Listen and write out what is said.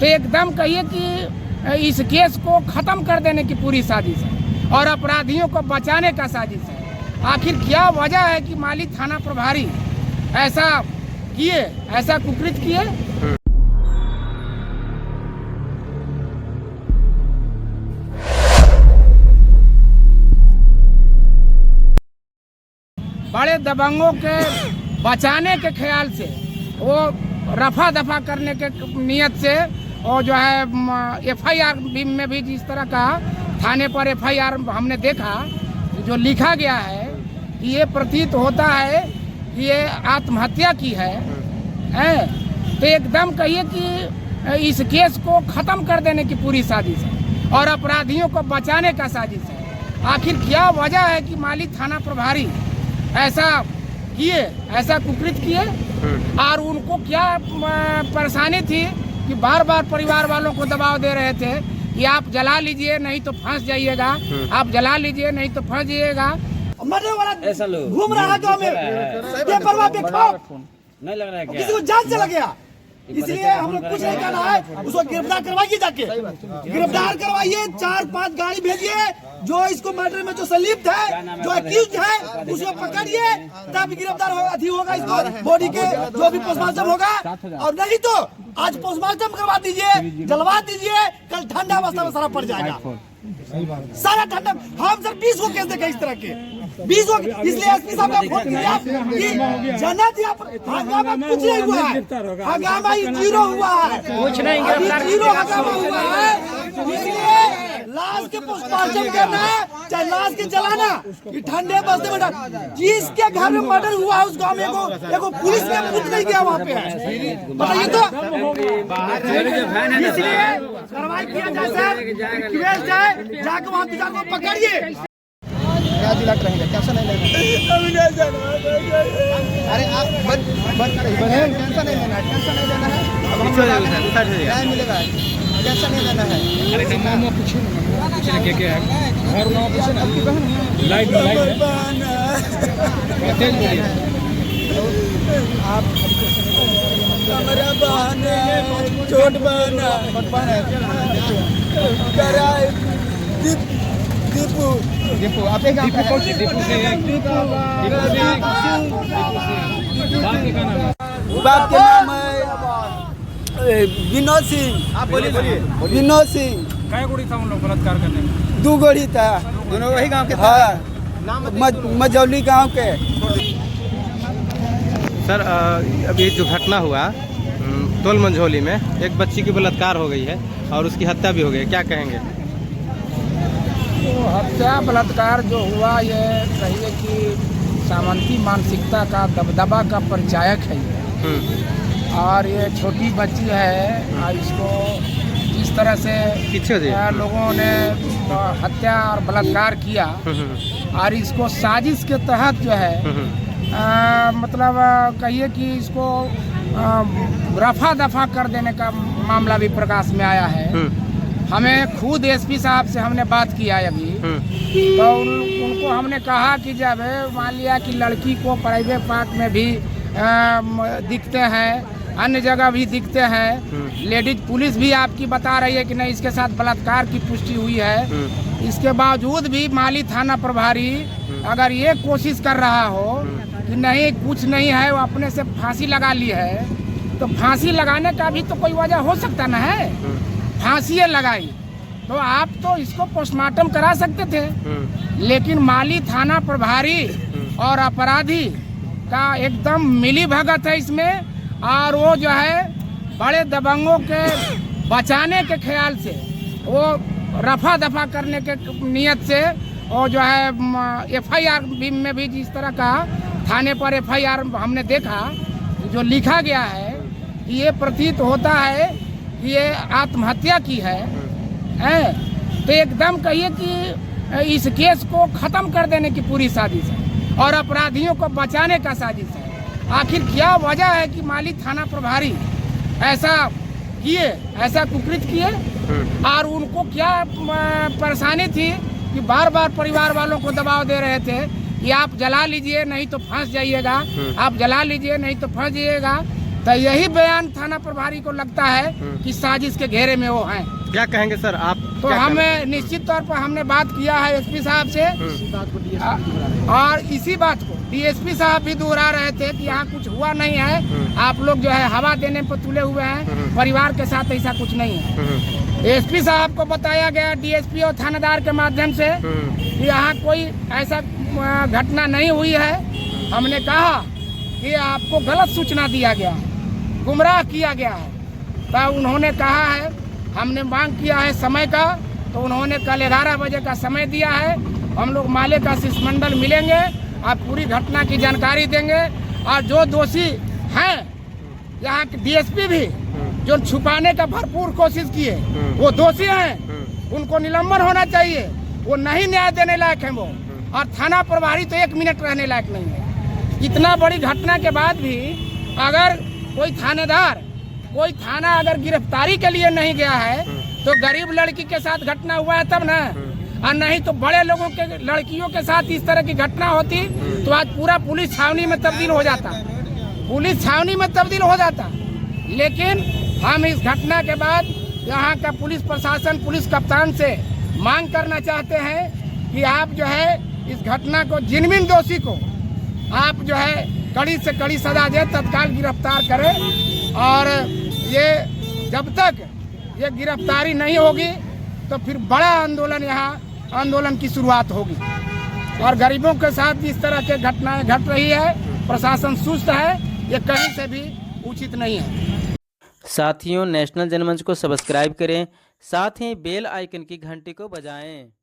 तो एकदम कहिए कि इस केस को खत्म कर देने की पूरी साजिश है और अपराधियों को बचाने का साजिश है। आखिर क्या वजह है कि माली थाना प्रभारी ऐसा किए, ऐसा कुकृत किए? बड़े दबंगों के बचाने के ख्याल से, वो रफा दफा करने के नियत से, और जो है एफआईआर में भी जिस तरह का थाने पर एफआईआर हमने देखा जो लिखा गया है कि ये प्रतीत होता है कि ये आत्महत्या की है। तो एकदम कहिए कि इस केस को खत्म कर देने की पूरी साजिश है और अपराधियों को बचाने का साजिश है। आखिर क्या वजह है कि माली थाना प्रभारी ऐसा किए, ऐसा कुकृत किए? और उनको क्या परेशानी थी कि बार बार परिवार वालों को दबाव दे रहे थे कि आप जला लीजिए नहीं तो फंस जाइएगा, आप जला लीजिए नहीं तो फंस जाइएगा। मरने वाला घूम रहा है गाँव में, बेपरवाह बेखौफ, नहीं लग रहा है क्या? किसी को जान चला गया। इसलिए हम लोग कुछ नहीं करना है, उसको गिरफ्तार करवाइए, जाके गिरफ्तार करवाइए, 4-5 गाड़ी भेजिए, जो इसको मर्डर में जो संलिप्त है, जो एक्यूज है, उसको पकड़िए, तब गिरफ्तार होगा इसको, बॉडी के जो भी पोस्टमार्टम होगा। और नहीं तो आज पोस्टमार्टम करवा दीजिए, जलवा दीजिए, कल ठंडा अवस्था में सारा पड़ जाएगा, सारा ठंडा। हम सर 20 को केस देखे इस तरह के, 20 को। इसलिए एसपी साहब का फोन किया कि जनत हंगामा कुछ नहीं हुआ है, हंगामा ही जीरो हुआ है, कुछ नहीं, जीरो हंगामा हुआ है। इसलिए लाश के पोस्टमार्टम करना है, चाहे लाश के जलाना, कि ठंडे बस्ते में जिसके घर में मर्डर हुआ है उस गाँव में एगो पुलिस का पूछ नहीं गया वहाँ पे है, बताइए तो। इसलिए कार्रवाई किया जाए सर, रिक्वेस्ट है, जाके वहाँ दिखा को पकड़िए। दिलाट रहेगा, टेंशन नहीं लेना। अरे आप टेंशन नहीं लेना, टेंशन नहीं लेना है, अब हम न्याय मिलेगा, टेंशन नहीं लेना है। अरे मामा पूछे ना क्या है, घर मामा पूछे ना, लाइट आप हमारा बहन है, छोट बहन है, दीपू आप एक दीपू से बाप के नाम है विनोद सिंह। आप बोलिए विनोद सिंह। क्या गोड़ी था उन लोग बलात्कार करने में? 2 गोली था, दोनों वही गांव के थे? हाँ, मजौली गांव के। सर अभी जो घटना हुआ तोल मंझोली में, एक बच्ची की बलात्कार हो गई है और उसकी हत्या भी हो गई, क्या कहेंगे? तो हत्या बलात्कार जो हुआ, ये कहिए कि सामंती मानसिकता का दबदबा का परिचायक है ये। और ये छोटी बच्ची है, और इसको जिस तरह से लोगों ने हत्या और बलात्कार किया, और इसको साजिश के तहत जो है मतलब कहिए कि इसको रफा दफा कर देने का मामला भी प्रकाश में आया है। हमें खुद एसपी साहब से हमने बात किया है अभी, तो उनको हमने कहा कि जब मान लिया कि लड़की को प्राइवेट पार्ट में भी दिखते हैं, अन्य जगह भी दिखते हैं, लेडीज पुलिस भी आपकी बता रही है कि नहीं इसके साथ बलात्कार की पुष्टि हुई है, इसके बावजूद भी माली थाना प्रभारी अगर ये कोशिश कर रहा हो कि नहीं कुछ नहीं है, वो अपने से फांसी लगा ली है, तो फांसी लगाने का भी तो कोई वजह हो सकता ना है। फांसी लगाई तो आप तो इसको पोस्टमार्टम करा सकते थे, लेकिन माली थाना प्रभारी और अपराधी का एकदम मिली भगत है इसमें, और वो जो है बड़े दबंगों के बचाने के ख्याल से, वो रफा दफा करने के नियत से, और जो है एफआईआर में भी जिस तरह का थाने पर एफआईआर हमने देखा जो लिखा गया है कि ये प्रतीत होता है कि ये आत्महत्या की है। तो एकदम कहिए कि इस केस को खत्म कर देने की पूरी साजिश है और अपराधियों को बचाने का साजिश है। आखिर क्या वजह है कि माली थाना प्रभारी ऐसा किए, ऐसा कुकृत किए? और उनको क्या परेशानी थी कि बार बार परिवार वालों को दबाव दे रहे थे कि आप जला लीजिए नहीं तो फंस जाइएगा, आप जला लीजिए नहीं तो फंस जाइएगा। तो यही बयान थाना प्रभारी को लगता है कि साजिश के घेरे में वो हैं। क्या कहेंगे सर आप? तो हमें निश्चित तौर पर हमने बात किया है एसपी साहब से, और इसी बात को डीएसपी साहब भी दोहरा रहे थे कि यहाँ कुछ हुआ नहीं है, आप लोग जो है हवा देने पर तुले हुए हैं, परिवार के साथ ऐसा कुछ नहीं है। एसपी साहब को बताया गया डीएसपी और थानेदार के माध्यम से कि यहाँ कोई ऐसा घटना नहीं हुई है। हमने कहा कि आपको गलत सूचना दिया गया, गुमराह किया गया है। तो उन्होंने कहा है, हमने मांग किया है समय का, तो उन्होंने कल 11 बजे का समय दिया है। हम लोग माले का शिष्टमंडल मिलेंगे और पूरी घटना की जानकारी देंगे, और जो दोषी हैं यहाँ के डीएसपी भी जो छुपाने का भरपूर कोशिश किए वो दोषी हैं, उनको निलंबन होना चाहिए। वो नहीं न्याय देने लायक है वो, और थाना प्रभारी तो 1 मिनट रहने लायक नहीं है। इतना बड़ी घटना के बाद भी अगर कोई थानेदार, कोई थाना अगर गिरफ्तारी के लिए नहीं गया है तो गरीब लड़की के साथ घटना हुआ है तब ना, और नहीं तो बड़े लोगों के लड़कियों के साथ इस तरह की घटना होती तो आज पूरा पुलिस छावनी में तब्दील हो जाता, पुलिस छावनी में तब्दील हो जाता। लेकिन हम इस घटना के बाद यहाँ का पुलिस प्रशासन, पुलिस कप्तान से मांग करना चाहते हैं कि आप जो है इस घटना को, जिनमिन दोषी को आप जो है कड़ी से कड़ी सजा दे, तत्काल गिरफ्तार करें। और ये जब तक ये गिरफ्तारी नहीं होगी तो फिर बड़ा आंदोलन, यहाँ आंदोलन की शुरुआत होगी। और गरीबों के साथ जिस तरह के घटनाएं घट रही है, प्रशासन सुस्त है, ये कहीं से भी उचित नहीं है। साथियों, नेशनल जनमंच को सब्सक्राइब करें, साथ ही बेल आइकन की घंटी को बजाएं।